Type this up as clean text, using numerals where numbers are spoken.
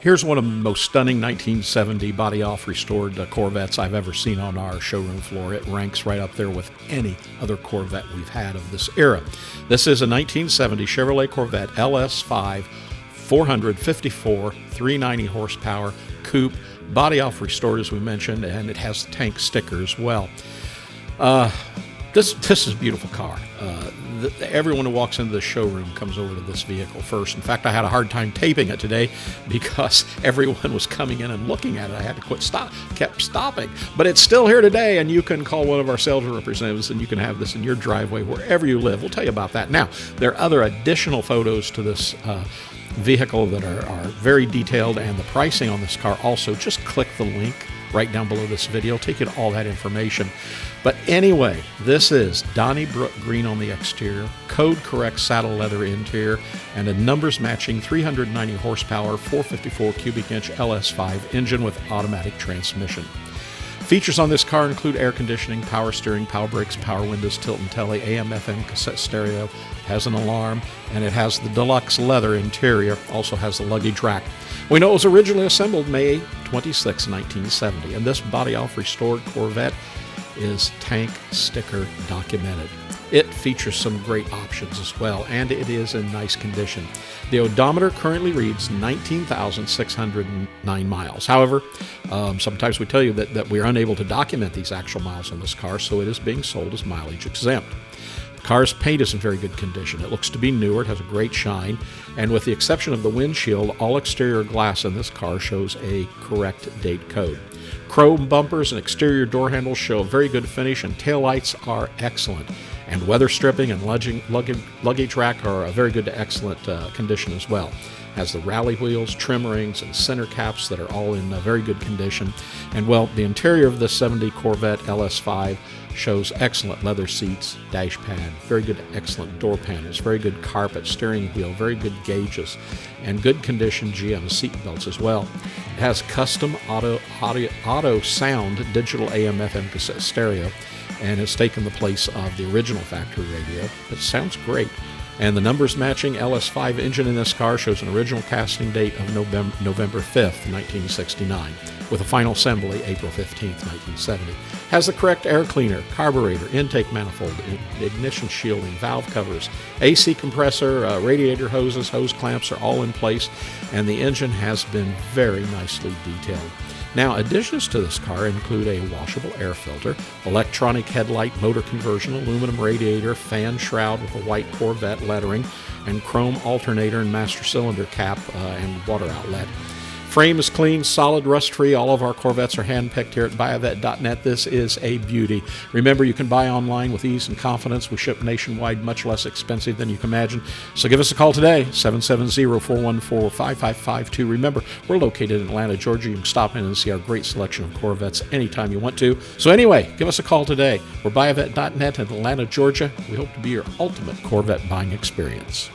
Here's one of the most stunning 1970 body-off restored Corvettes I've ever seen on our showroom floor. It ranks right up there with any other Corvette we've had of this era. This is a 1970 Chevrolet Corvette LS5 454 390 horsepower coupe, body-off restored as we mentioned, and it has the tank sticker as well. This is a beautiful car. Everyone who walks into the showroom comes over to this vehicle first. In fact, I had a hard time taping it today because everyone was coming in and looking at it. I had to kept stopping. But it's still here today, and you can call one of our sales representatives and you can have this in your driveway wherever you live. We'll tell you about that. Now, there are other additional photos to this vehicle that are very detailed, and the pricing on this car also. Just click the link right down below this video. Take you to all that information. But anyway, this is Donnybrooke Green on the exterior, code correct saddle leather interior, and a numbers matching 390 horsepower, 454 cubic inch LS5 engine with automatic transmission. Features on this car include air conditioning, power steering, power brakes, power windows, tilt-n-tele, AM/FM cassette stereo, has an alarm, and it has the Deluxe leather interior, also has the luggage rack. We know it was originally assembled May 26, 1970, and this body-off restored Corvette is tank sticker documented. It features some great options as well, and it is in nice condition. The odometer currently reads 19,609 miles. However, sometimes we tell you that we're unable to document these actual miles on this car, so it is being sold as mileage exempt. The car's paint is in very good condition. It looks to be newer, it has a great shine, and with the exception of the windshield, all exterior glass in this car shows a correct date code. Chrome bumpers and exterior door handles show a very good finish, and taillights are excellent. And weather stripping and luggage rack are a very good to excellent condition as well. Has the rally wheels, trim rings, and center caps that are all in very good condition. And well, the interior of this 70 Corvette LS5 shows excellent leather seats, dash pad, very good excellent door panels, very good carpet, steering wheel, very good gauges, and good condition GM seatbelts as well. It has custom auto sound digital AM/FM cassette stereo, and it's taken the place of the original factory radio. It sounds great. And the numbers matching LS5 engine in this car shows an original casting date of November 5th, 1969, with a final assembly April 15th, 1970. Has the correct air cleaner, carburetor, intake manifold, ignition shielding, valve covers, AC compressor, radiator hoses, hose clamps are all in place, and the engine has been very nicely detailed. Now, additions to this car include a washable air filter, electronic headlight motor conversion, aluminum radiator, fan shroud with a white Corvette lettering, and chrome alternator and master cylinder cap and water outlet. Frame is clean, solid, rust-free. All of our Corvettes are hand-picked here at buyavet.net. This is a beauty. Remember, you can buy online with ease and confidence. We ship nationwide, much less expensive than you can imagine. So give us a call today, 770-414-5552. Remember, we're located in Atlanta, Georgia. You can stop in and see our great selection of Corvettes anytime you want to. So anyway, give us a call today. We're buyavet.net in Atlanta, Georgia. We hope to be your ultimate Corvette buying experience.